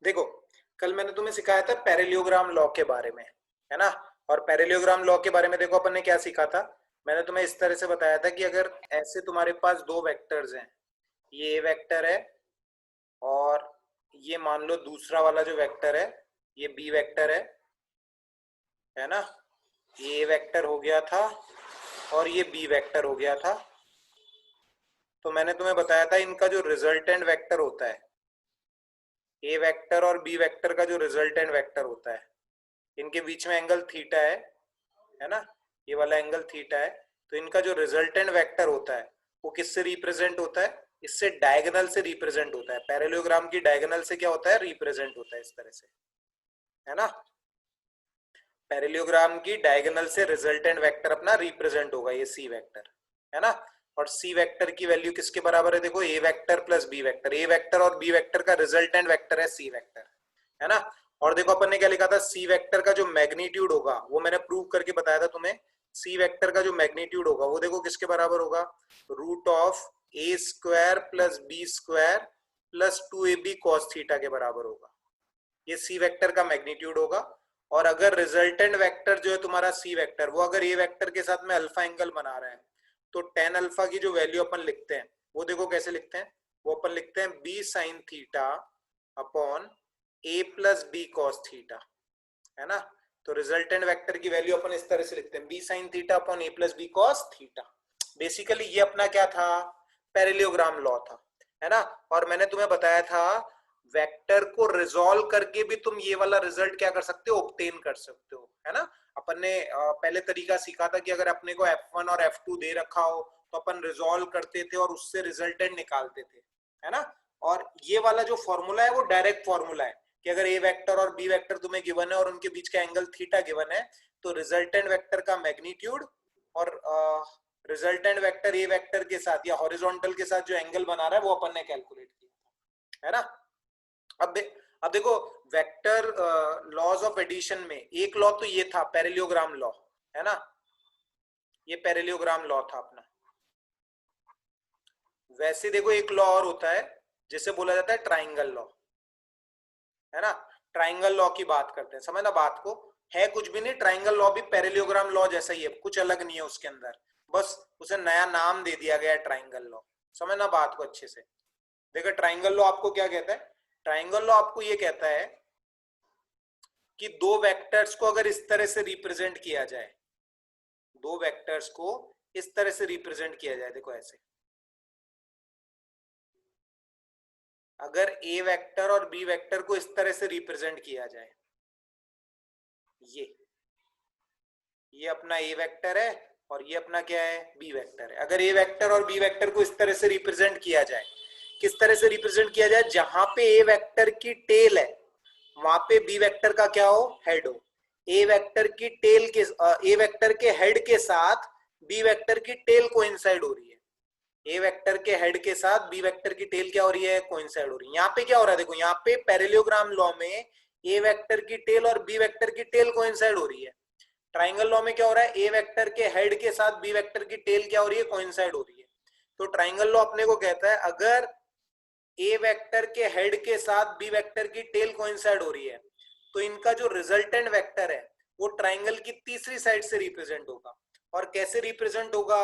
देखो, कल मैंने तुम्हें सिखाया था पैरेलियोग्राम लॉ के बारे में, है ना। और पैरेलियोग्राम लॉ के बारे में देखो अपन ने क्या सीखा था। मैंने तुम्हें इस तरह से बताया था कि अगर ऐसे तुम्हारे पास दो वेक्टर्स हैं, ये वेक्टर है और ये मान लो दूसरा वाला जो वेक्टर है ये बी वेक्टर है ना। ये ए वेक्टर हो गया था और ये बी वेक्टर हो गया था। तो मैंने तुम्हें बताया था इनका जो रिजल्टेंट वेक्टर होता है, ए वेक्टर और बी वेक्टर का जो रिजल्टेंट वेक्टर होता है, इनके बीच में एंगल थीटा है ना। ये वाला एंगल थीटा है। तो इनका जो रिजल्टेंट वेक्टर होता है वो किससे रिप्रेजेंट होता है? इससे डायगोनल से रिप्रेजेंट होता है। पैरेललोग्राम की डायगोनल से क्या होता है? रिप्रेजेंट होता है इस तरह से, है ना। पैरेललोग्राम की डायगोनल से रिजल्टेंट वेक्टर अपना रिप्रेजेंट होगा, ये सी वेक्टर, है ना। और सी वेक्टर की वैल्यू किसके बराबर है? देखो, ए वेक्टर प्लस बी वेक्टर। ए वेक्टर और बी वेक्टर का रिजल्टेंट वेक्टर है सी वेक्टर, है ना। और देखो अपन ने क्या लिखा था, सी वेक्टर का जो मैग्नीट्यूड होगा वो मैंने प्रूव करके बताया था तुम्हें। सी वेक्टर का जो मैग्नीट्यूड होगा वो देखो किसके बराबर होगा? Root of A square plus B square plus 2ab cos theta के बराबर होगा। ये सी वेक्टर का मैग्नीट्यूड होगा। और अगर रिजल्टेंट वेक्टर जो है तुम्हारा सी वेक्टर, वो अगर ए वेक्टर के साथ में अल्फा एंगल बना रहा है, तो टेन अल्फा की जो वैल्यू अपन लिखते हैं वो देखो कैसे लिखते हैं। वो अपन लिखते हैं B sine theta upon A plus B cos theta, है ना। तो रिजल्टेंट वेक्टर की वैल्यू अपन इस तरह से लिखते हैं, B sine theta upon A plus B cos theta. Basically ये अपना क्या था? पैरेललोग्राम लॉ था, है ना। और मैंने तुम्हें बताया था वेक्टर को रिजॉल्व करके भी तुम ये वाला रिजल्ट क्या कर सकते हो? ऑब्टेन कर सकते हो, है ना। अपन ने पहले तरीका सीखा था कि अगर अपने को F1 और F2 दे रखा हो तो अपन रिजॉल्व करते थे और उससे रिजल्टेंट निकालते थे, है ना। और ये वाला जो फॉर्मूला है वो डायरेक्ट फॉर्मूला है कि अगर ए वेक्टर और बी वेक्टर तुम्हें गिवन है और उनके बीच का एंगल थीटा गिवन है, तो रिजल्टेंट वेक्टर का मैग्नीट्यूड और रिजल्टेंट वेक्टर ए वेक्टर के साथ या हॉरिजॉन्टल के साथ जो एंगल बना रहा है वो अपन ने कैलकुलेट किया, है ना। अब अब देखो, वेक्टर लॉज ऑफ एडिशन में एक लॉ तो ये था पैरेललोग्राम लॉ, है ना। ये पैरेललोग्राम लॉ था अपना। वैसे देखो एक लॉ और होता है जिसे बोला जाता है ट्राइंगल लॉ, है ना। ट्राइंगल लॉ की बात करते हैं, समझना बात को। है कुछ भी नहीं, ट्राइंगल लॉ भी पैरेललोग्राम लॉ जैसा ही है, कुछ अलग नहीं है उसके अंदर, बस उसे नया नाम दे दिया गया है ट्राइंगल लॉ। समझना बात को अच्छे से। देखो ट्राइंगल लॉ आपको क्या कहता है? ट्राइंगल लॉ आपको ये कहता है कि दो वेक्टर्स को अगर इस तरह से रिप्रेजेंट किया जाए, दो वेक्टर्स को इस तरह से रिप्रेजेंट किया जाए, देखो ऐसे। अगर ए वेक्टर और बी वेक्टर को इस तरह से रिप्रेजेंट किया जाए, ये अपना ए वेक्टर है और ये अपना क्या है? बी वेक्टर है। अगर ए वेक्टर और बी वेक्टर को इस तरह से रिप्रेजेंट किया जाए, किस तरह से रिप्रेजेंट किया जाए? जहां पे ए वेक्टर की टेल है वहां पे बी वेक्टर का क्या हो? हेड हो। ए वेक्टर की टेल के ए वेक्टर के हेड के साथ बी वेक्टर की टेल कोइंसाइड हो रही है। ए वेक्टर के हेड के साथ बी वेक्टर की टेल क्या हो रही है? कोइंसाइड हो रही है। यहाँ पे क्या हो रहा है? देखो यहाँ पे पैरेललोग्राम लॉ में ए वेक्टर की टेल और बी वेक्टर की टेल कोइंसाइड हो रही है। ट्राइंगल लॉ में क्या हो रहा है? ए वेक्टर के हेड के साथ बी वेक्टर की टेल क्या हो रही है? कोइंसाइड हो रही है। तो ट्राइंगल लॉ अपने को कहता है अगर ए वेक्टर के हेड के साथ बी वेक्टर की टेल कोइंसाइड हो रही है तो इनका जो रिजल्टेंट वेक्टर है वो ट्राइंगल की तीसरी साइड से रिप्रेजेंट होगा। और कैसे रिप्रेजेंट होगा?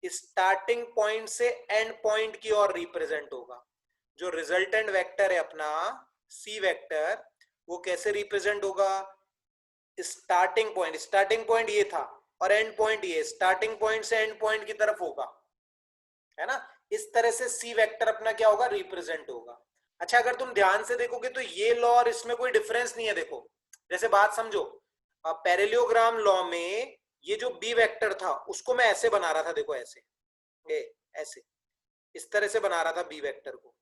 स्टार्टिंग पॉइंट से एंड पॉइंट की ओर रिप्रेजेंट होगा। जो रिजल्टेंट वेक्टर है अपना सी वेक्टर, वो कैसे रिप्रेजेंट होगा? स्टार्टिंग पॉइंट ये था और एंड पॉइंट ये, स्टार्टिंग पॉइंट से एंड पॉइंट की तरफ होगा, है ना। इस तरह से सी वेक्टर अपना क्या होगा? रिप्रेजेंट होगा। अच्छा, अगर तुम ध्यान से देखोगे तो ये लॉ और इसमें कोई डिफरेंस नहीं है। देखो जैसे बात समझो, पैरेललोग्राम लॉ में ये जो बी वेक्टर था उसको मैं ऐसे बना रहा था, देखो ऐसे, ऐसे इस तरह से बना रहा था बी वेक्टर को।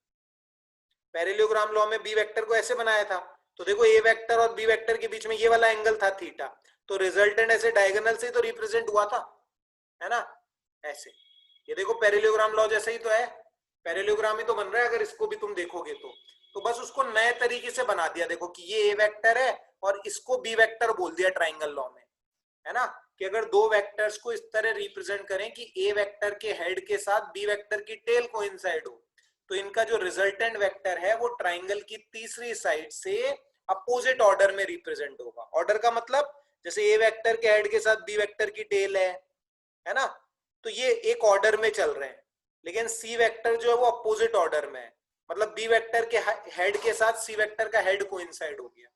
पैरेललोग्राम लॉ में बी वेक्टर को ऐसे बनाया था, तो देखो ए वेक्टर और बी वेक्टर के बीच में ये वाला एंगल था थीटा, तो रिजल्टेंट ऐसे डायगोनल से तो रिप्रेजेंट हुआ था, है ना, ऐसे। ये देखो पैरेललोग्राम लॉ जैसे ही तो है, पैरेललोग्राम ही तो बन रहा है अगर इसको भी तुम देखोगे तो बस उसको नए तरीके से बना दिया। देखो कि ये ए वेक्टर है और इसको बी वेक्टर बोल दिया ट्राइंगल लॉ में, है ना। कि अगर दो वेक्टर्स को इस तरह रिप्रेजेंट करें कि ए वेक्टर के हेड के साथ बी वेक्टर की टेल कोइंसाइड हो, तो इनका जो रिजल्टेंट वेक्टर है वो ट्राइंगल की तीसरी साइड से अपोजिट ऑर्डर में रिप्रेजेंट होगा। ऑर्डर का मतलब जैसे ए वेक्टर के हेड के साथ बी वेक्टर की टेल है ना, तो ये एक ऑर्डर में चल रहे हैं, लेकिन सी वेक्टर जो है वो अपोजिट ऑर्डर में है, मतलब बी वेक्टर के हेड के साथ सी वेक्टर का हेड कोइंसाइड हो गया।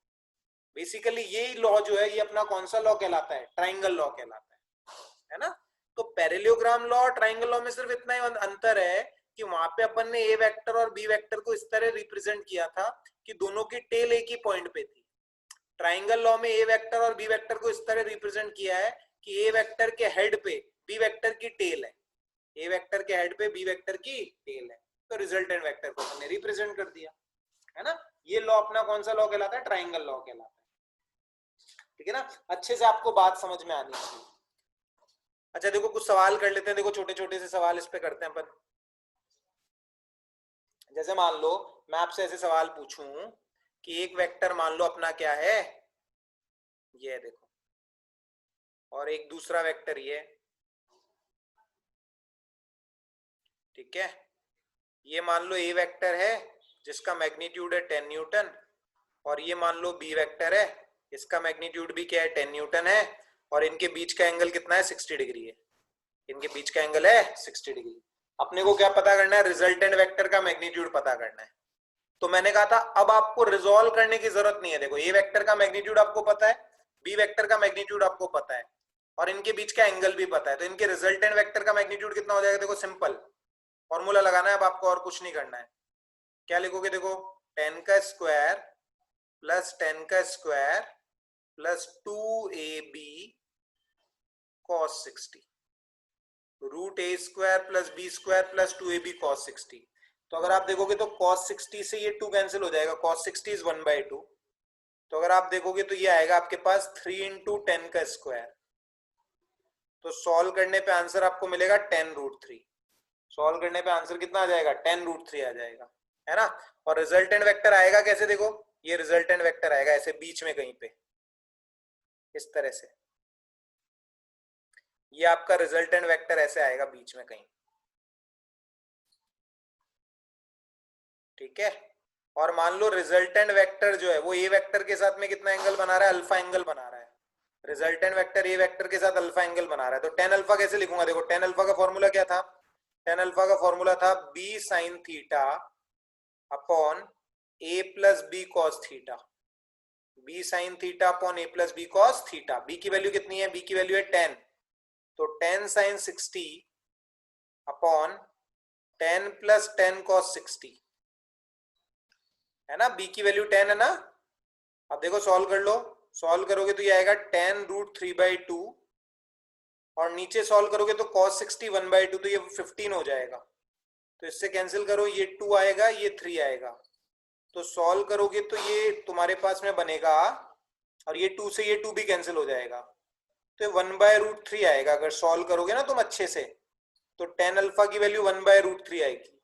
बेसिकली यही लॉ जो है ये अपना कौन सा लॉ कहलाता है, ट्राइंगल लॉ कहलाता है ना। तो पैरेललोग्राम लॉ और ट्राइंगल लॉ में सिर्फ इतना ही अंतर है कि वहां पे अपन ने ए वेक्टर और बी वेक्टर को इस तरह रिप्रेजेंट किया था कि दोनों की टेल एक ही पॉइंट पे थी। ट्राइंगल लॉ में ए वेक्टर और बी वेक्टर को इस तरह रिप्रेजेंट किया है कि ए वेक्टर के हेड पे बी वेक्टर की टेल है, ए वेक्टर के हेड पे बी वेक्टर की टेल है, तो रिजल्टेंट वेक्टर को हमने रिप्रेजेंट कर दिया, है ना। ये लॉ अपना कौन सा लॉ कहलाता है, ट्राइंगल लॉ कहलाता है, ठीक है ना। अच्छे से आपको बात समझ में आनी चाहिए। अच्छा देखो कुछ सवाल कर लेते हैं, देखो छोटे छोटे से सवाल इस पे करते हैं अपन। जैसे मान लो मैं आपसे ऐसे सवाल पूछूं कि एक वेक्टर मान लो अपना क्या है, ये देखो, और एक दूसरा वेक्टर ये, ठीक है। ये मान लो ए वेक्टर है जिसका मैग्नीट्यूड है 10 न्यूटन, और ये मान लो बी वेक्टर है, इसका मैग्नीट्यूड भी क्या है 10 न्यूटन है, और इनके बीच का एंगल कितना है 60 डिग्री है, इनके बीच का एंगल है 60 डिग्री। अपने को क्या पता करना है, रिजल्टेंट वेक्टर का मैग्नीट्यूड पता करना है। तो मैंने कहा था अब आपको रिजॉल्व करने की जरूरत नहीं है। देखो ए वेक्टर का मैग्नीट्यूड आपको पता है, बी वेक्टर का मैग्नीट्यूड आपको पता है, और इनके बीच का एंगल भी पता है, तो इनके रिजल्टेंट वेक्टर का मैग्नीट्यूड कितना हो जाएगा, देखो सिंपल फॉर्मूला लगाना है, अब आपको और कुछ नहीं करना है। क्या लिखोगे, देखो 10 का स्क्वायर प्लस 10 का square plus 2ab cos 60 root A square plus B square plus 2ab cos 60। तो अगर आप देखोगे तो cos 60 से ये 2 कैंसिल हो जाएगा, cos 60 इज 1/2। तो अगर आप देखोगे तो ये आएगा आपके पास 3 इंटू 10 का स्क्वायर। तो सॉल्व करने पे आंसर आपको मिलेगा 10√3। सॉल्व करने पे आंसर कितना आ जाएगा, 10√3 आ जाएगा, है ना। और रिजल्टेंट वेक्टर आएगा कैसे, देखो ये रिजल्टेंट वेक्टर आएगा ऐसे बीच में कहीं पे, इस तरह से, ये आपका रिजल्टेंट वेक्टर ऐसे आएगा बीच में कहीं, ठीक है। और मान लो रिजल्टेंट वेक्टर जो है वो ए वेक्टर के साथ में कितना एंगल बना रहा है, अल्फा एंगल बना रहा है। रिजल्टेंट वेक्टर ए वेक्टर के साथ अल्फा एंगल बना रहा है, तो टेन अल्फा कैसे लिखूंगा, देखो टेन अल्फा का फॉर्मूला क्या था, टेन अल्फा का फॉर्मूला था B sine theta upon A plus B cos theta, B sine theta upon A plus B cos theta. B की वैल्यू कितनी है, बी की वैल्यू है 10, तो 10 साइन 60 अपॉन 10 प्लस 10 कॉस 60, है ना। बी की वैल्यू 10 है ना। अब देखो सॉल्व कर लो, सॉल्व करोगे तो ये आएगा 10√3/2, और नीचे सॉल्व करोगे तो cos 60 1/2, तो ये 15 हो जाएगा। तो इससे कैंसिल करो, ये 2 आएगा ये 3 आएगा, तो सॉल्व करोगे तो ये तुम्हारे पास में बनेगा, और ये 2 से ये 2 भी कैंसिल हो जाएगा, तो 1/√3 आएगा अगर सॉल्व करोगे ना तुम अच्छे से। तो टेन अल्फा की वैल्यू 1/√3 आएगी।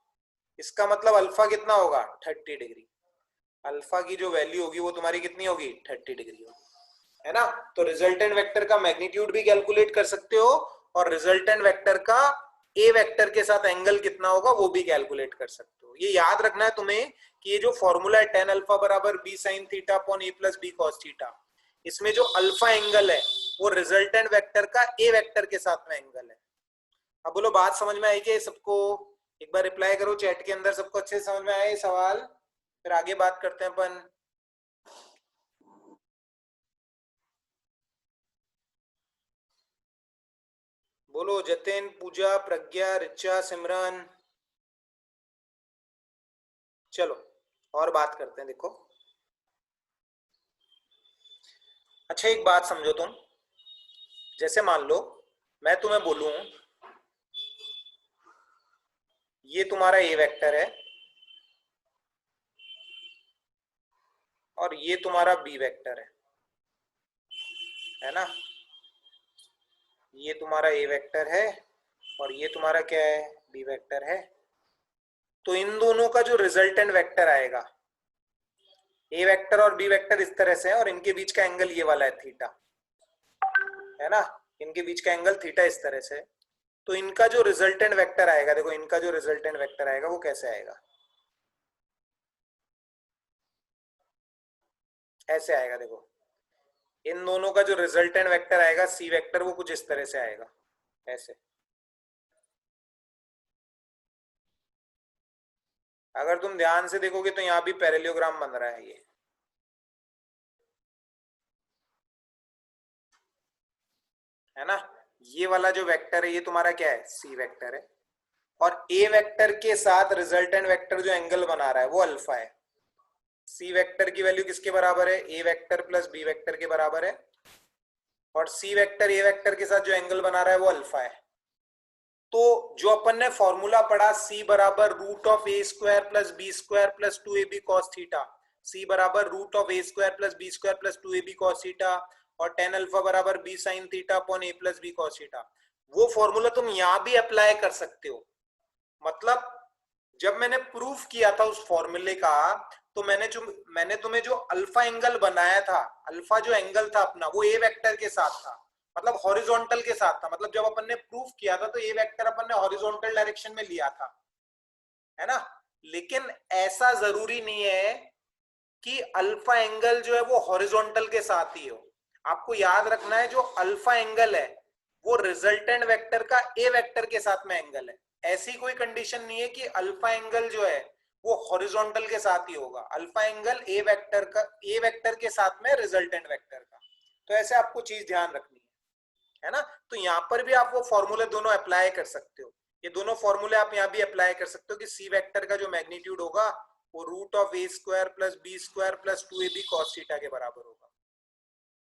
इसका मतलब अल्फा कितना होगा, 30 डिग्री। अल्फा की जो वैल्यू होगी वो तुम्हारी कितनी होगी, 30 डिग्री होगी, है ना। तो रिजल्टेंट वेक्टर का मैग्नीट्यूड भी कैलकुलेट कर सकते हो, और रिजल्टेंट वेक्टर का ए वेक्टर के साथ एंगल कितना होगा वो भी कैलकुलेट कर सकते हो। ये याद रखना है तुम्हें कि ये जो फॉर्मूला है टेन अल्फा बराबर B sine theta upon A plus B cos theta, इसमें जो अल्फा एंगल है वो रिजल्टेंट वेक्टर का ए वेक्टर के साथ में एंगल है। अब बोलो बात समझ में आई कि सबको, एक बार रिप्लाई करो चैट के अंदर, सबको अच्छे से समझ में आया ये सवाल, फिर आगे बात करते हैं अपन। बोलो जतिन, पूजा, प्रज्ञा, रिचा, सिमरन, चलो और बात करते हैं। देखो अच्छा एक बात समझो तुम, जैसे मान लो मैं तुम्हें बोलूं ये तुम्हारा ए वेक्टर और ये तुम्हारा बी वेक्टर है ना। ये तुम्हारा ए वेक्टर है और ये तुम्हारा क्या है, बी वेक्टर है। तो इन दोनों का जो रिजल्टेंट वेक्टर आएगा, ए वेक्टर और बी वेक्टर इस तरह से है, और इनके बीच का एंगल ये वाला है थीटा, है ना। इनके बीच का एंगल थीटा इस तरह से। तो इनका जो रिजल्टेंट वेक्टर आएगा, देखो इनका जो रिजल्टेंट वेक्टर आएगा वो कैसे आएगा, ऐसे आएगा देखो, इन दोनों का जो रिजल्टेंट वेक्टर आएगा सी वेक्टर, वो कुछ इस तरह से आएगा, ऐसे। अगर तुम ध्यान से देखोगे तो यहाँ भी पैरेललोग्राम बन रहा है ये, है ना। ये वाला जो वेक्टर है ये तुम्हारा क्या है, सी वेक्टर है। और ए वेक्टर के साथ रिजल्टेंट वेक्टर जो एंगल बना रहा है वो अल्फा है। सी वेक्टर की वैल्यू किसके बराबर है, ए वेक्टर प्लस बी वेक्टर के बराबर है। और सी वेक्टर ए वेक्टर के साथ जो एंगल बना रहा है वो अल्फा है। तो जो अपन ने फॉर्मूला पढ़ा, सी बराबर root of A square plus B square plus 2ab cos theta, C बराबर root of A square plus B square plus 2ab cos theta, और tan अल्फा बराबर b sin theta upon a plus b cos theta, वो formula तुम यहां भी apply कर सकते हो। मतलब जब मैंने प्रूफ किया था उस फॉर्मूले का, तो मैंने तुम्हें जो अल्फा एंगल बनाया था, अल्फा जो एंगल था अपना, वो ए वेक्टर के साथ था, मतलब हॉरिजॉन्टल के साथ था। मतलब जब अपन ने प्रूफ किया था तो ए वेक्टर अपन ने हॉरिजॉन्टल डायरेक्शन में लिया था, है ना। लेकिन ऐसा जरूरी नहीं है कि अल्फा एंगल जो है वो हॉरिजॉन्टल के साथ ही हो। आपको याद रखना है जो अल्फा एंगल है वो रिजल्टेंट वेक्टर का ए वेक्टर के साथ में एंगल है। ऐसी कोई कंडीशन नहीं है कि अल्फा एंगल जो है वो हॉरिजॉन्टल के साथ ही होगा। अल्फा एंगल ए वेक्टर का, ए वेक्टर के साथ में रिजल्टेंट वेक्टर का। तो ऐसे आपको चीज ध्यान रखनी है ना। तो यहाँ पर भी आप वो फॉर्मूले दोनों अप्लाई कर सकते हो। ये दोनों फॉर्मूले आप यहाँ भी अप्लाई कर सकते हो कि सी वेक्टर का जो मैग्नीट्यूड होगा वो root of A square plus B square plus 2ab cos theta के बराबर होगा।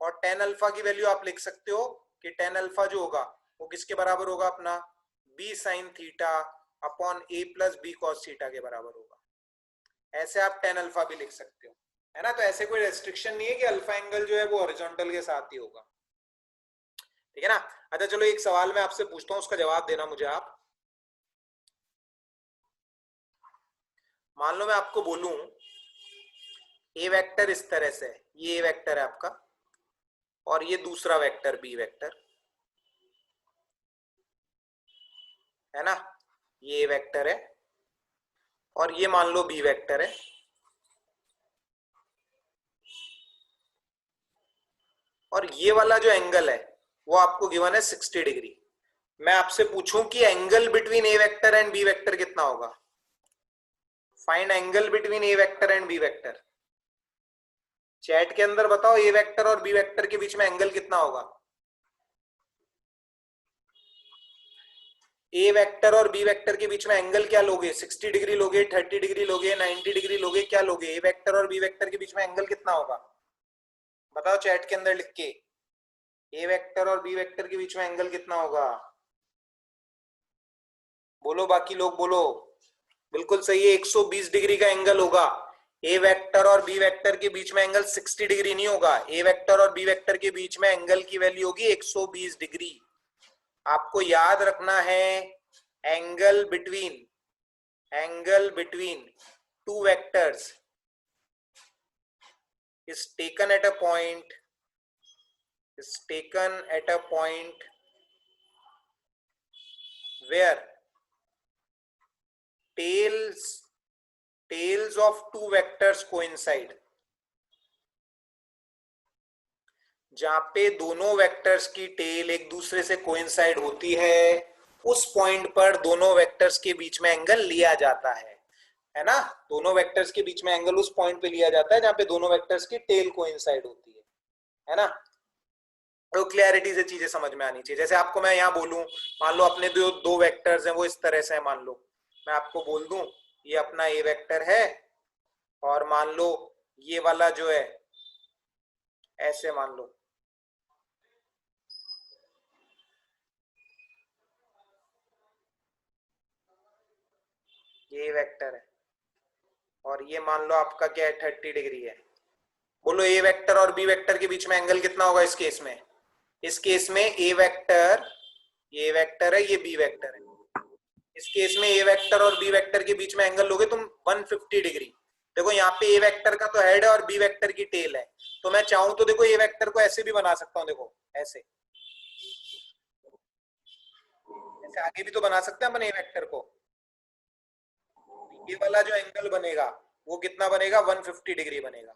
और tan अल्फा की वैल्यू आप लिख सकते हो कि tan अल्फा जो होगा वो किसके बराबर होगा अपना, b sin theta upon a plus b cos theta के बराबर होगा। ऐसे आप tan अल्फा भी लिख सकते हो, है ना। तो ऐसे कोई रेस्ट्रिक्शन नहीं है कि अल्फा एंगल जो है वो हॉरिजॉन्टल के साथ ही होगा, ठीक है ना। अच्छा चलो एक सवाल मैं आपसे पूछता हूँ, उसका जवाब देना मुझे आप। मान लो मैं आपको बोलूं ए वेक्टर इस तरह से, ये ए वेक्टर है आपका और ये दूसरा वेक्टर बी वेक्टर, है ना। ये ए वेक्टर है और ये मान लो बी वेक्टर है, और ये वाला जो एंगल है वो आपको गिवन है 60 डिग्री। मैं आपसे पूछूं कि angle between A vector and B vector कितना होगा। Find angle between A vector and B vector. Chat के अंदर बताओ ए वेक्टर और बी वेक्टर के बीच में एंगल कितना होगा। ए वेक्टर और बी वेक्टर के बीच में एंगल क्या लोगे, 60 डिग्री लोगे, 30 डिग्री लोगे, 90 डिग्री लोगे, क्या लोगे। ए वेक्टर और बी वेक्टर के बीच में एंगल कितना होगा, बताओ चैट के अंदर लिख के। ए वेक्टर और बी वेक्टर के बीच में एंगल कितना होगा, बोलो बाकी लोग बोलो। बिल्कुल सही है, 120 डिग्री का एंगल होगा। ए वेक्टर और बी वेक्टर के बीच में एंगल 60 डिग्री नहीं होगा, ए वेक्टर और बी वेक्टर के बीच में एंगल की वैल्यू होगी 120 डिग्री। आपको याद रखना है angle between, angle between two vectors is taken at a point, is taken at a point where tails tails of two vectors coincide, जहां पे दोनों वेक्टर्स की टेल एक दूसरे से कोइंसाइड होती है, उस पॉइंट पर दोनों वेक्टर्स के बीच में एंगल लिया जाता है ना। दोनों वेक्टर्स के बीच में एंगल उस पॉइंट पे लिया जाता है जहां पे दोनों वेक्टर्स की टेल कोइंसाइड होती है ना। तो क्लैरिटी से चीजें समझ में आनी चाहिए। जैसे आपको मैं यहाँ बोलूं, मान लो अपने दो वेक्टर्स हैं वो इस तरह से है, मान लो मैं आपको बोल दूं ये अपना ए वेक्टर है, और मान लो ये वाला जो है ऐसे मान लो, ये वेक्टर है और ये मान लो आपका क्या है 30 डिग्री है। बोलो ए वेक्टर और बी वेक्टर के बीच में एंगल कितना होगा इस केस में। इस केस में ए वेक्टर, ये वेक्टर है, ये बी वेक्टर है। इस केस में ए वेक्टर और बी वेक्टर के बीच में एंगल लोगे तुम 150 डिग्री। देखो यहाँ पे ए वेक्टर का तो हेड है और बी वेक्टर की टेल है, तो मैं चाहूं तो देखो ए वेक्टर को ऐसे भी बना सकता हूँ, देखो ऐसे, ऐसे आगे भी तो बना सकते हैं अपन ए वेक्टर को। ये वाला जो एंगल बनेगा वो कितना बनेगा, 150 डिग्री बनेगा।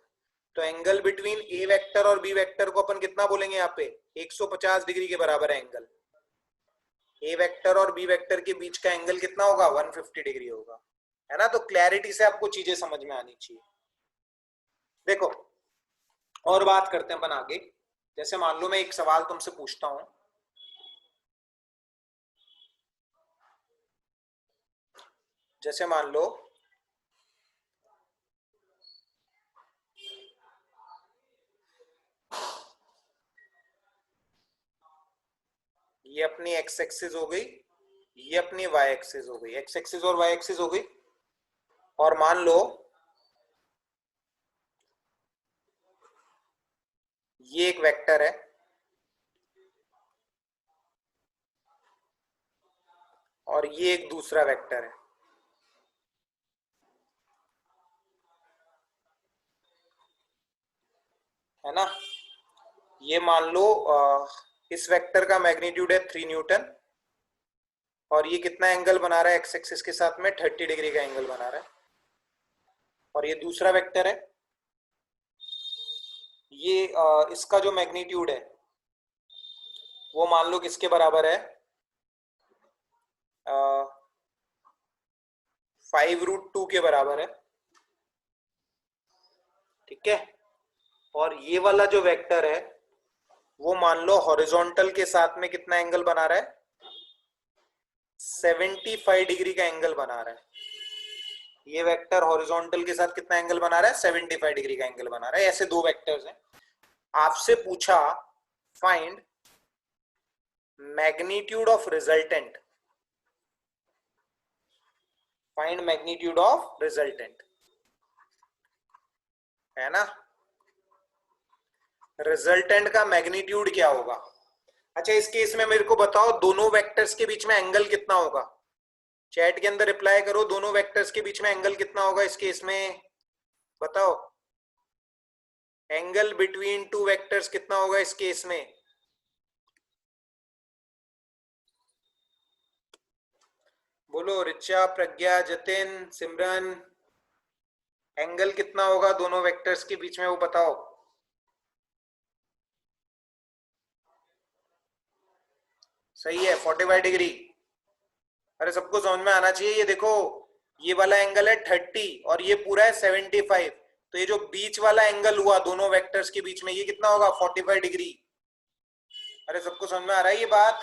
तो एंगल बिटवीन ए वेक्टर और बी वेक्टर को अपन कितना बोलेंगे यहाँ पे, 150 डिग्री के बराबर है एंगल। ए वेक्टर और बी वेक्टर के बीच का एंगल कितना होगा, 150 डिग्री होगा, है ना। तो क्लैरिटी से आपको चीजें समझ में आनी चाहिए। देखो और बात करते हैं अपन आगे। जैसे मान लो मैं एक सवाल तुमसे पूछता हूं, जैसे मान लो ये अपनी एक्स एक्सिस हो गई, ये अपनी वाई एक्सिस हो गई, एक्स एक्सिस और वाई एक्सिस हो गई, और मान लो ये एक वेक्टर है और ये एक दूसरा वेक्टर है ना। ये मान लो इस वेक्टर का मैग्नीट्यूड है 3 न्यूटन और ये कितना एंगल बना रहा है एक्स एक्सिस के साथ में, 30 डिग्री का एंगल बना रहा है। और ये दूसरा वेक्टर है, ये इसका जो मैग्नीट्यूड है वो मान लो किसके बराबर है, 5√2 के बराबर है, ठीक है। और ये वाला जो वेक्टर है वो मान लो हॉरिजॉन्टल के साथ में कितना एंगल बना रहा है, 75 डिग्री का एंगल बना रहा है। ये वेक्टर हॉरिजॉन्टल के साथ कितना एंगल बना रहा है, 75 डिग्री का एंगल बना रहा है। ऐसे दो वेक्टर्स हैं। आपसे पूछा find magnitude of resultant, find magnitude of resultant, है ना। रिजल्टेंट का मैग्नीट्यूड क्या होगा। अच्छा इस केस में मेरे को बताओ दोनों वेक्टर्स के बीच में एंगल कितना होगा, चैट के अंदर रिप्लाई करो, दोनों वेक्टर्स के बीच में एंगल कितना होगा इस केस में, बताओ। एंगल बिटवीन टू वेक्टर्स कितना होगा इस केस में, बोलो रिचा, प्रज्ञा, जतिन, सिमरन, एंगल कितना होगा दोनों वेक्टर्स के बीच में वो बताओ। सही है 45 डिग्री। अरे सबको समझ में आना चाहिए। ये देखो ये वाला एंगल है 30 और ये पूरा है 75, तो ये जो बीच वाला एंगल हुआ दोनों वेक्टर्स के बीच में ये कितना होगा, 45 डिग्री। अरे सबको समझ में आ रहा है ये बात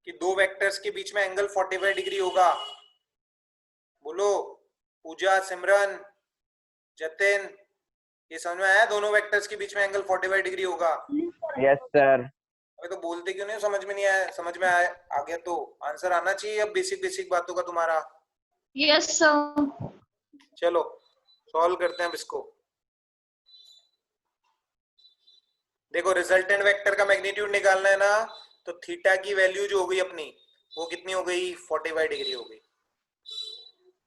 कि दो वेक्टर्स के बीच में एंगल 45 डिग्री होगा, बोलो। पूजा, सिमरन, जतिन, ये समझ में आया दोनों वेक्टर्स के बीच में एंगल 45 डिग्री होगा। Yes sir. अबे तो बोलते क्यों नहीं, समझ में नहीं आया, समझ में आया आ गया तो आंसर आना चाहिए अब बेसिक बेसिक बातों का तुम्हारा। Yes sir. चलो सॉल्व करते हैं अब इसको। देखो रिजल्टेंट वेक्टर का मैग्नीट्यूड निकालना है ना, तो थीटा की वैल्यू जो हो गई अपनी वो कितनी हो गई, 45 डिग्री हो गई।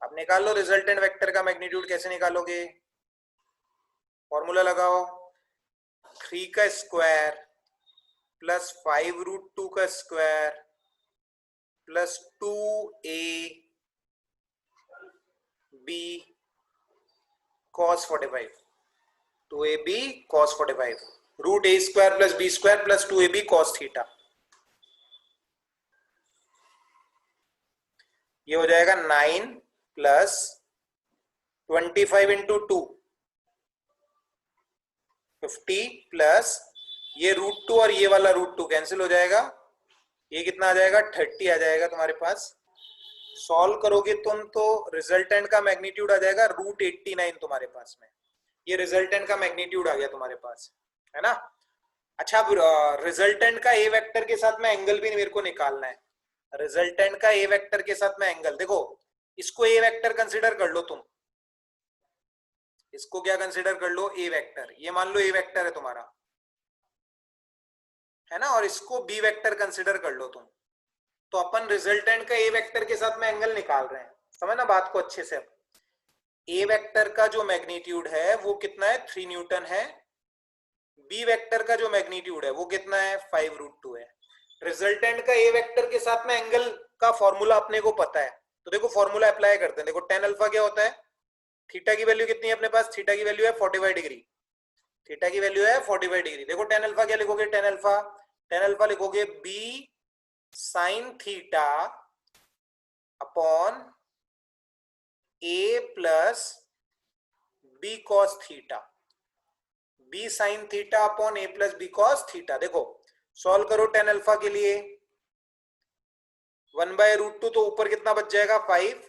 अब निकाल लो रिजल्टेंट वेक्टर का मैग्नीट्यूड। कैसे निकालोगे, फॉर्मूला लगाओ, 3 का स्क्वायर प्लस 5√2 का square plus 2ab cos 45, 2ab cos 45, root A square plus B square plus 2ab cos theta. ये हो जाएगा 9 प्लस 25 इंटू 2 50 प्लस ये √2 और ये वाला √2 कैंसिल हो जाएगा, ये कितना आ जाएगा 30 आ जाएगा तुम्हारे पास। सॉल्व करोगे तुम तो रिजल्टेंट का मैग्नीट्यूड आ जाएगा √89 तुम्हारे पास में। ये रिजल्टेंट का मैग्नीट्यूड आ गया तुम्हारे पास, है ना। अच्छा अब रिजल्टेंट का ए वेक्टर के साथ में एंगल भी मेरे को निकालना है। रिजल्टेंट का ए वेक्टर के साथ में एंगल, देखो इसको ए वेक्टर कंसिडर कर लो तुम, इसको क्या कंसिडर कर लो, ए वेक्टर। ये मान लो ए वेक्टर है तुम्हारा, है ना, और इसको बी वेक्टर कंसिडर कर लो तुम। तो अपन रिजल्टेंट का ए वेक्टर के साथ में एंगल निकाल रहे हैं, समझना बात को अच्छे से। अब ए वेक्टर का जो मैग्नीट्यूड है वो कितना है, 3 न्यूटन है। बी वेक्टर का जो मैग्नीट्यूड है वो कितना है, 5√2 है। रिजल्टेंट का ए वेक्टर के साथ में एंगल का फॉर्मूला अपने को पता है, तो देखो फॉर्मूला अप्लाई करते हैं। देखो tan अल्फा क्या होता है, थीटा की वैल्यू कितनी है अपने पास? थीटा की वैल्यू है 45 डिग्री। थीटा की वैल्यू है 45 डिग्री। देखो टेन अल्फा क्या लिखोगे? टेन अल्फा लिखोगे B sine theta upon A plus B cos theta. B sine theta upon A plus B cos theta. देखो सॉल्व करो टेन अल्फा के लिए। 1/√2 तो ऊपर कितना बच जाएगा? 5।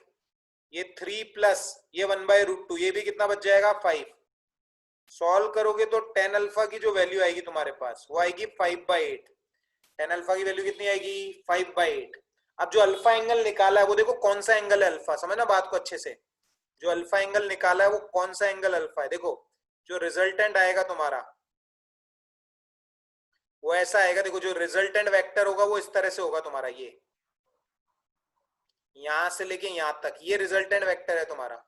ये 3 प्लस ये 1/√2 ये भी कितना बच जाएगा? 5। सॉल्व करोगे तो टेन अल्फा की जो वैल्यू आएगी तुम्हारे पास वो आएगी 5/8। टेन अल्फा की वैल्यू कितनी आएगी? 5/8। अब जो अल्फा एंगल निकाला है वो देखो कौन सा एंगल है अल्फा, समझना बात को अच्छे से। जो अल्फा एंगल निकाला है वो कौन सा एंगल अल्फा है? देखो जो रिजल्टेंट आएगा तुम्हारा वो ऐसा आएगा। देखो जो रिजल्टेंट वेक्टर होगा वो इस तरह से होगा तुम्हारा, ये यहां से लेके यहां तक ये रिजल्टेंट वेक्टर है तुम्हारा।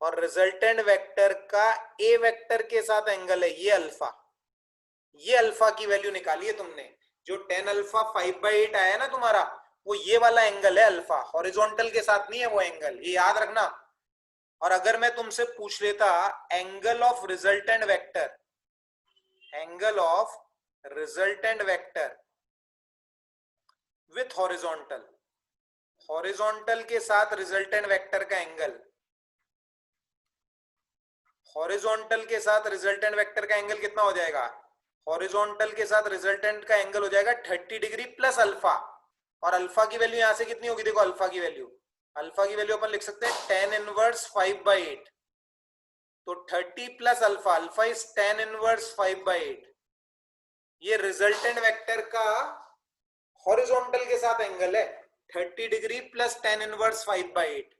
और रिजल्टेंट वेक्टर का ए वेक्टर के साथ एंगल है ये अल्फा। ये अल्फा की वैल्यू निकाली है तुमने। जो टेन अल्फा 5/8 आया ना तुम्हारा, वो ये वाला एंगल है अल्फा, हॉरिजॉन्टल के साथ नहीं है वो एंगल, ये याद रखना। और अगर मैं तुमसे पूछ लेता angle of resultant vector, angle of resultant vector with horizontal, horizontal के साथ रिजल्टेंट वेक्टर का एंगल, हॉरिजॉन्टल के साथ रिजल्टेंट वेक्टर का एंगल कितना हो जाएगा? हॉरिजॉन्टल के साथ रिजल्टेंट का एंगल हो जाएगा 30 डिग्री प्लस अल्फा। और अल्फा की वैल्यू यहां से कितनी होगी? देखो अल्फा की वैल्यू, अल्फा की वैल्यू अपन लिख सकते हैं tan इनवर्स 5/8। तो 30 plus alpha, alpha is tan inverse 5/8। ये रिजल्टेंट वेक्टर का हॉरिजॉन्टल के साथ एंगल है 30 डिग्री प्लस tan इनवर्स 5/8।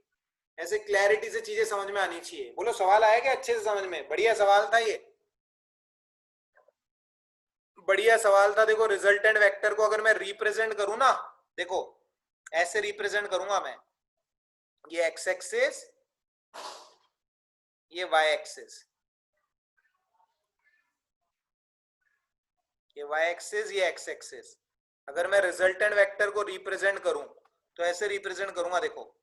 ऐसे क्लैरिटी से चीजें समझ में आनी चाहिए। बोलो सवाल आया क्या अच्छे से समझ में? बढ़िया सवाल था ये, बढ़िया सवाल था। देखो रिजल्टेंट वेक्टर को अगर मैं रिप्रेजेंट करूं ना, देखो ऐसे रिप्रेजेंट करूंगा मैं, ये एक्स एक्सिस, ये वाई एक्सिस, ये वाई एक्सिस, ये एक्स एक्सिस। अगर मैं रिजल्टेंट वेक्टर को रिप्रेजेंट करूं तो ऐसे रिप्रेजेंट करूंगा। देखो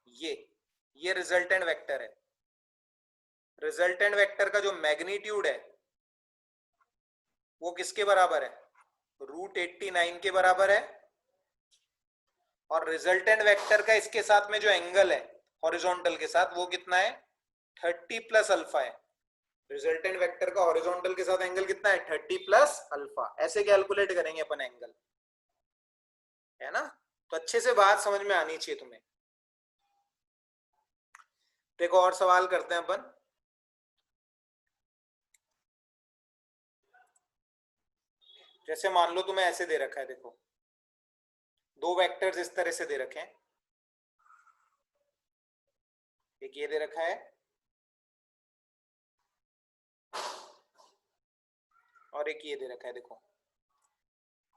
ये रिजल्टेंट वेक्टर है। रिजल्टेंट वेक्टर का जो मैग्नीट्यूड है वो किसके बराबर है? √89 के बराबर है। और रिजल्टेंट वेक्टर का इसके साथ में जो एंगल है हॉरिजॉन्टल के साथ वो कितना है? 30 प्लस अल्फा है। रिजल्टेंट वेक्टर का हॉरिजॉन्टल के साथ एंगल कितना है? 30 प्लस अल्फा। ऐसे कैलकुलेट करेंगे अपन एंगल, है ना? तो अच्छे से बात समझ में आनी चाहिए तुम्हें। देखो और सवाल करते हैं अपन। जैसे मान लो तुम्हें ऐसे दे रखा है, देखो दो वेक्टर्स इस तरह से दे रखे हैं। एक ये दे रखा है और एक ये दे रखा है। देखो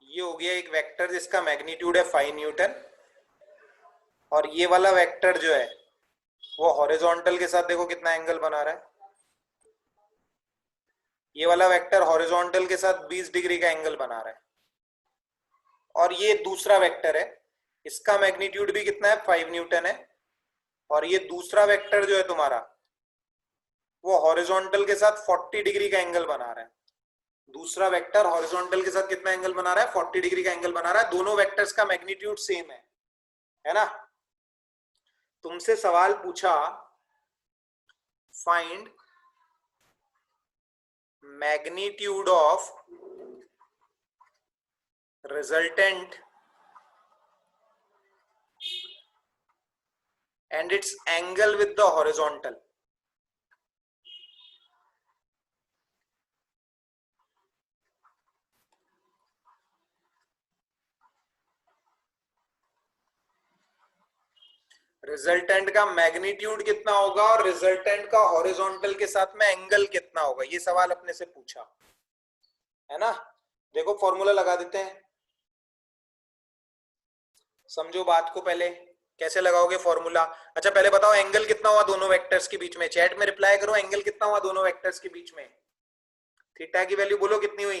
ये हो गया एक वेक्टर जिसका मैग्नीट्यूड है 5 न्यूटन। और ये वाला वेक्टर जो है वो हॉरिजॉन्टल के साथ देखो कितना एंगल बना रहा है। ये वाला वेक्टर हॉरिजॉन्टल के साथ 20 डिग्री का एंगल बना रहा है। और ये दूसरा वेक्टर है, इसका मैग्नीट्यूड भी कितना है? 5 न्यूटन है। और ये दूसरा वेक्टर जो है तुम्हारा वो हॉरिजॉन्टल के साथ 40 डिग्री का एंगल बना रहा है। दूसरा वेक्टर हॉरिजॉन्टल के साथ कितना एंगल बना रहा है? 40 डिग्री का एंगल बना रहा है। दोनों वेक्टर्स का मैग्नीट्यूड सेम है ना? तुमसे सवाल पूछा find magnitude of resultant and its angle with the horizontal. Resultant का मैग्नीट्यूड कितना होगा और रिजल्टेंट का हॉरिजॉन्टल के साथ में एंगल कितना होगा, ये सवाल अपने से पूछा है ना? देखो फॉर्मूला लगा देते हैं, समझो बात को। पहले कैसे लगाओगे फॉर्मूला? अच्छा पहले बताओ एंगल कितना हुआ दोनों वेक्टर्स के बीच में? चैट में रिप्लाई करो, एंगल कितना हुआ दोनों वेक्टर्स के बीच में? थीटा की वैल्यू बोलो कितनी हुई?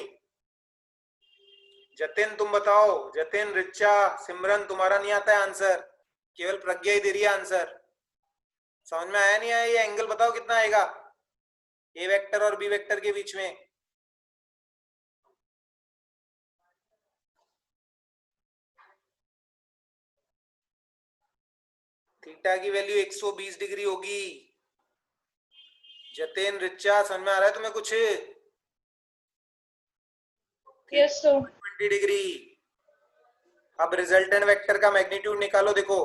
जतिन तुम बताओ, जतिन, रिचा, सिमरन, तुम्हारा नहीं आता है आंसर, केवल प्रज्ञा ही दे रही है आंसर। समझ में आया नहीं आया? ये एंगल बताओ कितना आएगा ए वेक्टर और बी वेक्टर के बीच में? थीटा की वैल्यू 120 डिग्री होगी। जतेन, रिचा, समझ में आ रहा है तुम्हें कुछ? Yes, sir. 20 डिग्री। अब रिजल्टेंट वेक्टर का मैग्नीट्यूड निकालो। देखो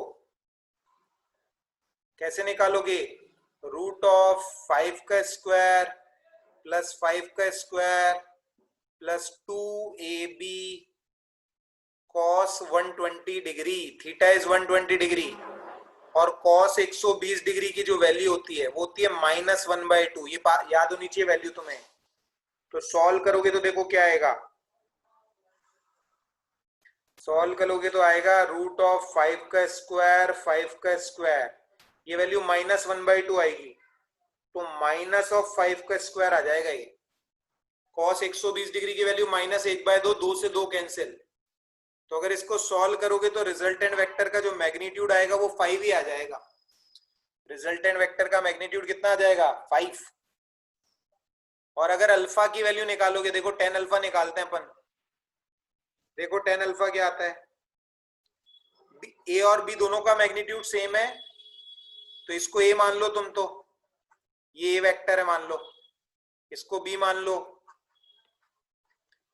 कैसे निकालोगे? रूट ऑफ 5 का स्क्वायर प्लस 5 का square plus 2ab cos 120 degree. Theta is 120 degree और cos 120 डिग्री की जो वैल्यू होती है वो होती है -1/2। ये याद होनी चाहिए वैल्यू तुम्हें। तो सॉल्व करोगे तो देखो क्या आएगा। सॉल्व करोगे तो आएगा रूट ऑफ 5 का स्क्वायर 5 का स्क्वायर, ये वैल्यू -1/2 आएगी। तो माइनस ऑफ 5 का स्क्वायर आ जाएगा ये। cos 120 डिग्री की वैल्यू -1/2, 2 से 2 कैंसिल। तो अगर इसको सॉल्व करोगे तो रिजल्टेंट वेक्टर का जो मैग्नीट्यूड आएगा वो 5 ही आ जाएगा। रिजल्टेंट वेक्टर का मैग्नीट्यूड कितना आ जाएगा? 5। और अगर अल्फा की वैल्यू निकालोगे, देखो tan अल्फा निकालते हैं अपन। देखो tan अल्फा क्या आता है। ए और बी दोनों का मैग्नीट्यूड सेम है तो इसको ए मान लो तुम। तो ये ए वेक्टर है मान लो, इसको बी मान लो।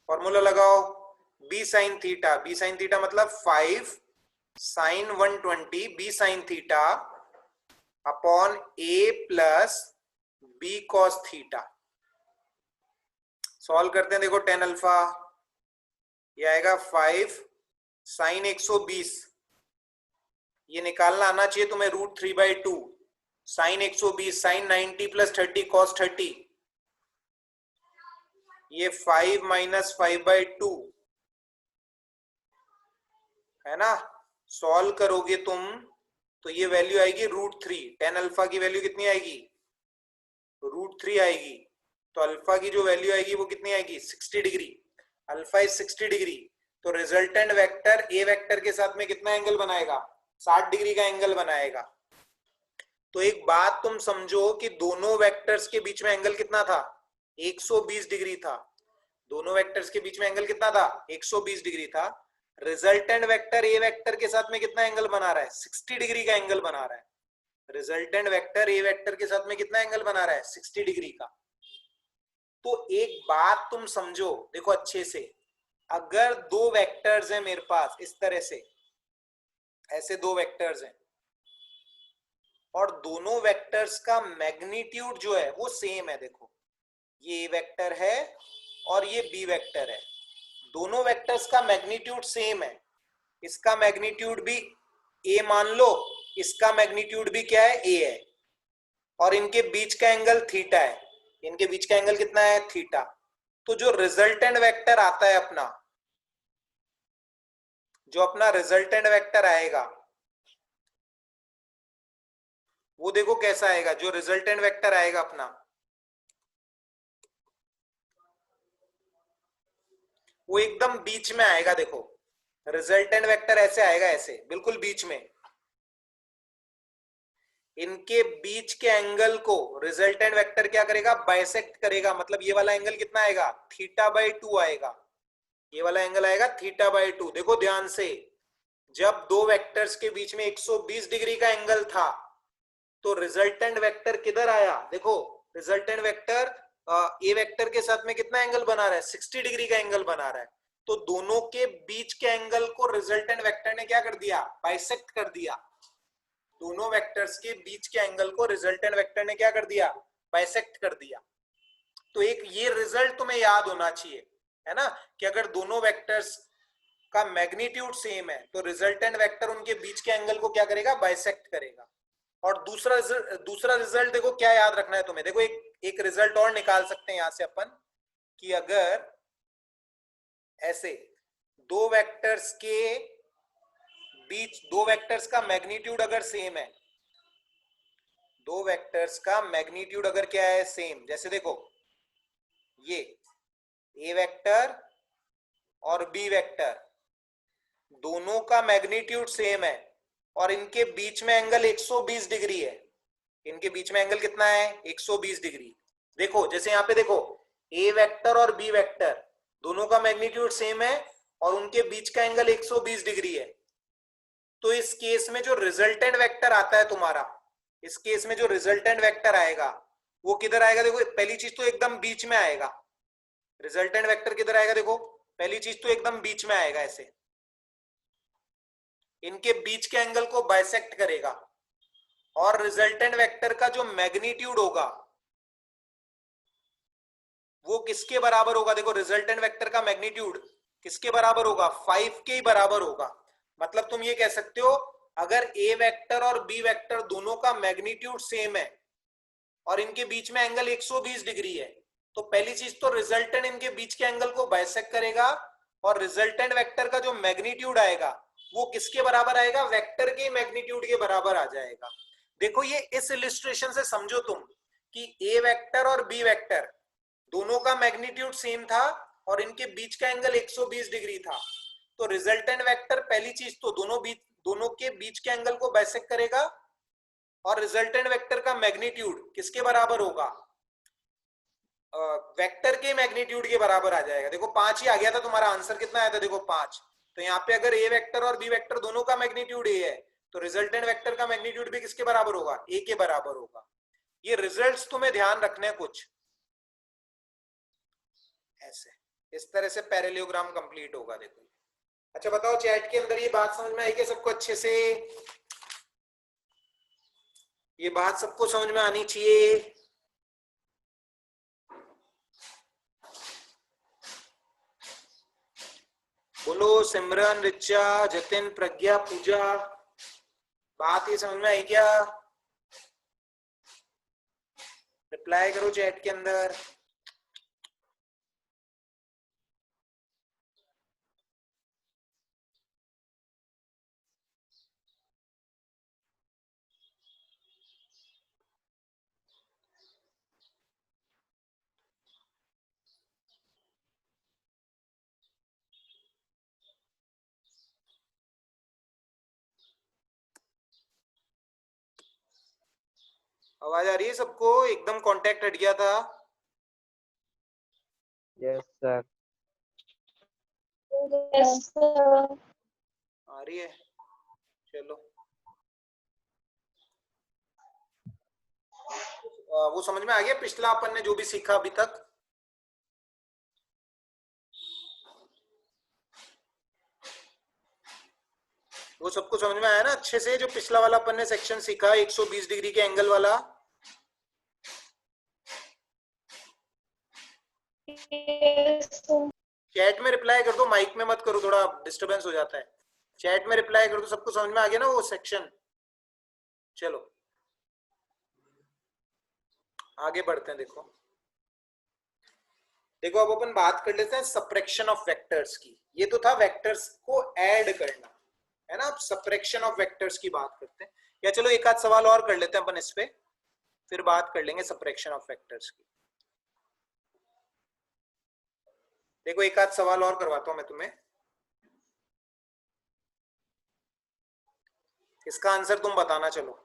फॉर्मूला लगाओ B sine theta. B sine theta मतलब 5 sine 120 B sine theta upon A plus B cos theta. Solve करते हैं। देखो tan अल्फा ये आएगा 5 साइन 120, ये निकालना आना चाहिए तुम्हें √3/2 साइन 120 साइन 90 प्लस 30 कॉस 30, ये 5 - 5/2 है ना। सॉल्व करोगे तुम तो ये वैल्यू आएगी √3। tan अल्फा की वैल्यू कितनी आएगी? √3 आएगी। तो अल्फा की जो वैल्यू आएगी वो कितनी आएगी? 60 डिग्री। Alpha is 60 degree. तो रिजल्टेंट वेक्टर ए वेक्टर के साथ में कितना एंगल बनाएगा? 60 डिग्री का एंगल बनाएगा। तो एक बात तुम समझो कि दोनों वेक्टर्स के बीच में एंगल कितना था? 120 डिग्री था। दोनों वेक्टर्स के बीच में एंगल कितना था? 120 डिग्री था। रिजल्टेंट वेक्टर ए वेक्टर के साथ में कितना एंगल बना रहा है? 60 डिग्री का एंगल बना रहा है। रिजल्टेंट वेक्टर ए वेक्टर के साथ में कितना एंगल बना रहा है? 60 डिग्री का। तो एक बात तुम समझो, देखो अच्छे से। अगर दो वेक्टर्स हैं मेरे पास इस तरह से, ऐसे दो वेक्टर्स हैं और दोनों वेक्टर्स का मैग्नीट्यूड जो है वो सेम है। देखो ये ए वेक्टर है और ये बी वेक्टर है। दोनों वेक्टर्स का मैग्नीट्यूड सेम है। इसका मैग्नीट्यूड भी ए मान लो, इसका मैग्नीट्यूड भी क्या है? ए है। और इनके बीच का एंगल थीटा है। इनके बीच का एंगल कितना है? थीटा। तो जो रिजल्टेंट वेक्टर आता है अपना, जो अपना रिजल्टेंट वेक्टर आएगा वो देखो कैसा आएगा। जो रिजल्टेंट वेक्टर आएगा अपना वो एकदम बीच में आएगा। देखो रिजल्टेंट वेक्टर ऐसे आएगा, ऐसे बिल्कुल बीच में। इनके बीच के एंगल को रिजल्टेंट वेक्टर क्या करेगा? बाइसेक्ट करेगा। मतलब ये वाला एंगल कितना आएगा? θ/2 आएगा। ये वाला एंगल आएगा θ/2। देखो ध्यान से, जब दो वेक्टर्स के बीच में 120 डिग्री का एंगल था तो रिजल्टेंट वेक्टर किधर आया? देखो रिजल्टेंट वेक्टर ए वेक्टर के साथ में कितना एंगल बना रहा है? 60 डिग्री का एंगल बना रहा है। तो दोनों के बीच के एंगल को रिजल्टेंट वेक्टर ने क्या कर दिया? बाइसेक्ट कर दिया। दोनों वेक्टर्स के बीच के एंगल को रिजल्टेंट वेक्टर ने क्या कर दिया? बाइसेक्ट कर दिया। तो एक ये रिजल्ट तुम्हें याद होना चाहिए, है ना, कि अगर दोनों वेक्टर्स का मैग्नीट्यूड सेम है तो रिजल्टेंट वेक्टर उनके बीच के एंगल को क्या करेगा? बाइसेक्ट करेगा। और दूसरा रिजल्ट देखो क्या याद रखना है तुम्हें। देखो एक रिजल्ट और निकाल सकते हैं यहां से अपन, कि अगर ऐसे दो वेक्टर्स के बीच, दो वेक्टर्स का मैग्नीट्यूड अगर सेम है, दो वेक्टर्स का मैग्नीट्यूड अगर क्या है? सेम। जैसे देखो ये ए वेक्टर और बी वेक्टर दोनों का मैग्नीट्यूड सेम है और इनके बीच में एंगल 120 डिग्री है। इनके बीच में एंगल कितना है 120 डिग्री। देखो जैसे यहाँ पे देखो ए वेक्टर और बी वेक्टर दोनों का मैग्नीट्यूड सेम है और उनके बीच का एंगल 120 डिग्री है। तो इस केस में जो रिजल्टेंट वेक्टर आता है तुम्हारा, इस केस में जो रिजल्टेंट वेक्टर आएगा वो किधर आएगा? देखो पहली चीज तो एकदम बीच में आएगा। रिजल्टेंट वेक्टर किधर आएगा? देखो पहली चीज तो एकदम बीच में आएगा, ऐसे इनके बीच के एंगल को बाइसेक्ट करेगा। और रिजल्टेंट वेक्टर का जो मैग्नीट्यूड होगा वो किसके बराबर होगा? देखो रिजल्टेंट वेक्टर का मैग्नीट्यूड किसके बराबर होगा? 5 के ही बराबर होगा। मतलब तुम ये कह सकते हो अगर ए वेक्टर और बी वेक्टर दोनों का मैग्नीट्यूड सेम है और इनके बीच में एंगल 120 डिग्री है, तो पहली चीज तो रिजल्टेंट इनके बीच के एंगल को बाइसेक्ट करेगा और रिजल्टेंट वेक्टर का जो मैग्नीट्यूड आएगा वो किसके बराबर आएगा? वेक्टर के मैग्नीट्यूड के बराबर आ जाएगा। देखो ये इस इलिस्ट्रेशन से समझो तुम कि ए वेक्टर और बी वेक्टर दोनों का मैग्नीट्यूड सेम था और इनके बीच का एंगल 120 डिग्री था। तो रिजल्टेंट वेक्टर पहली चीज तो दोनों के बीच के एंगल को बाइसेक्ट करेगा और रिजल्टेंट वेक्टर का मैग्नीट्यूड किसके बराबर होगा? वेक्टर के मैग्नीट्यूड के बराबर आ जाएगा। देखो 5 ही आ गया था, तुम्हारा आंसर कितना आया था? देखो 5। तो यहाँ पे अगर ए वेक्टर और बी वेक्टर दोनों का मैग्नीट्यूड ए है तो रिजल्टेंट वेक्टर का मैग्नीट्यूड भी किसके बराबर होगा? ए के बराबर होगा। ये रिजल्ट्स तुम्हें ध्यान रखने कुछ ऐसे, इस तरह से पैरेललोग्राम कंप्लीट होगा। देखो अच्छा बताओ चैट के अंदर ये बात समझ में आई क्या सबको? अच्छे से ये बात सबको समझ में आनी चाहिए। बोलो सिमरन, रिचा, जतिन, प्रज्ञा, पूजा, बात ये समझ में आई क्या? रिप्लाई करो चैट के अंदर। आवाज आ रही है सबको? एकदम कांटेक्ट हट गया था। Yes sir. Yes, sir. आ रही है? चलो वो समझ में आ गया पिछला अपन ने जो भी सीखा अभी तक? वो सबको समझ में आया ना अच्छे से? जो पिछला वाला अपन ने सेक्शन सीखा 120 डिग्री के एंगल वाला। Yes, sir. चैट में रिप्लाई कर दो, माइक में मत करो, थोड़ा डिस्टरबेंस हो जाता है। चैट में रिप्लाई कर दो, सबको समझ में आ गया ना वो सेक्शन? चलो आगे बढ़ते हैं। देखो देखो अब अपन बात कर लेते हैं सब्ट्रैक्शन ऑफ वेक्टर्स की। ये तो था वेक्टर्स को ऐड करना, है ना? अब सब्ट्रैक्शन ऑफ वेक्टर्स की बात करते हैं। या चलो एक आध सवाल और कर लेते हैं अपन इस पे, फिर बात कर लेंगे सब्ट्रैक्शन ऑफ वेक्टर्स की। देखो एक आध सवाल और करवाता हूं मैं तुम्हें, इसका आंसर तुम बताना। चलो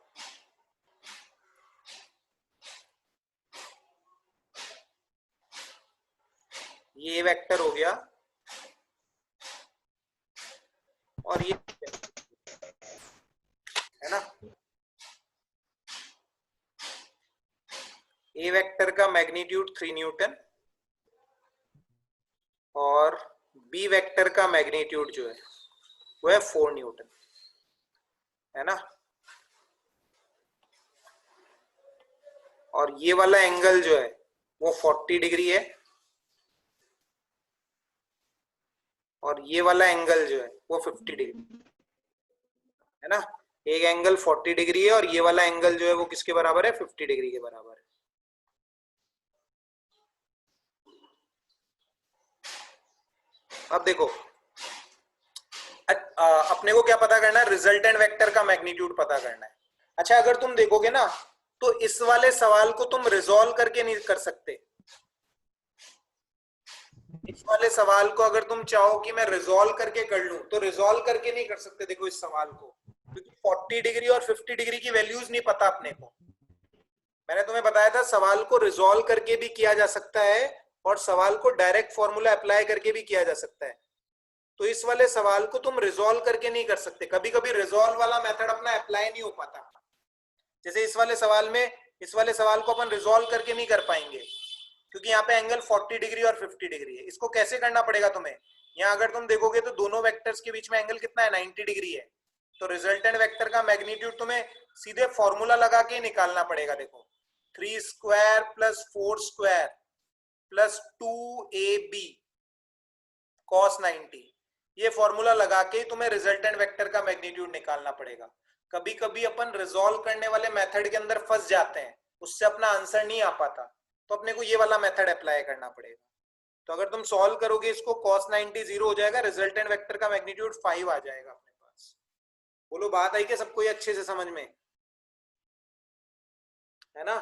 ये वेक्टर हो गया और ये है ना, ए वेक्टर का मैग्नीट्यूड 3 न्यूटन और बी वेक्टर का मैग्नीट्यूड जो है वो है 4 न्यूटन, है ना? और ये वाला एंगल जो है वो 40 डिग्री है और ये वाला एंगल जो है वो 50 डिग्री, है ना? एक एंगल 40 डिग्री है और ये वाला एंगल जो है वो किसके बराबर है? 50 डिग्री के बराबर है। अब देखो अपने को क्या पता करना है? रिजल्टेंट वेक्टर का मैग्नीट्यूड पता करना है। अच्छा अगर तुम देखोगे ना तो इस वाले सवाल को तुम रिजॉल्व करके नहीं कर सकते। इस वाले सवाल को अगर तुम चाहो कि मैं रिजॉल्व करके कर लूं तो रिजॉल्व करके नहीं कर सकते। देखो इस सवाल को, क्योंकि 40 डिग्री और 50 डिग्री की वैल्यूज नहीं पता अपने को, मैंने तुम्हें बताया था सवाल को रिजॉल्व करके भी किया जा सकता है और सवाल को डायरेक्ट फॉर्मूला अप्लाई करके भी किया जा सकता है। तो इस वाले सवाल को तुम रिजॉल्व करके नहीं कर सकते, कभी कभी रिजॉल्व वाला मेथड अपना अप्लाई नहीं हो पाता। जैसे इस वाले सवाल को अपन रिजॉल्व करके नहीं कर पाएंगे क्योंकि यहाँ पे एंगल 40 डिग्री और 50 डिग्री है। इसको कैसे करना पड़ेगा तुम्हें, यहाँ अगर तुम देखोगे तो दोनों वेक्टर्स के बीच में एंगल कितना है, 90 डिग्री है। तो रिजल्टेंट वेक्टर का मैग्नीट्यूड तुम्हें सीधे फॉर्मूला लगा के निकालना पड़ेगा। देखो 3 square plus 4 square plus 2ab cos 90, ये फॉर्मूला लगा के तुम्हें रिजल्टेंट वेक्टर का मैग्नीट्यूड निकालना पड़ेगा। कभी कभी अपन रिजॉल्व करने वाले मेथड के अंदर फंस जाते हैं, उससे अपना आंसर नहीं आ पाता, तो अपने को ये वाला मेथड अप्लाई करना पड़ेगा। तो अगर तुम सॉल्व करोगे इसको cos 90 0 हो जाएगा, रिजल्टेंट वेक्टर का मैग्नीट्यूड 5 आ जाएगा अपने पास। बोलो बात आई क्या सबको ये अच्छे से समझ में, है ना।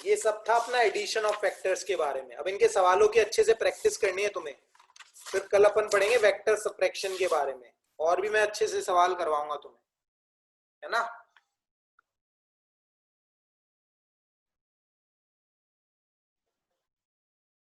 ये सब था अपना एडिशन ऑफ वेक्टर्स के बारे में। अब इनके सवालों की अच्छे से प्रैक्टिस करनी है तुम्हें, फिर कल अपन पढ़ेंगे वेक्टर सबट्रैक्शन के बारे में, और भी मैं अच्छे से सवाल करवाऊंगा तुम्हें, है ना।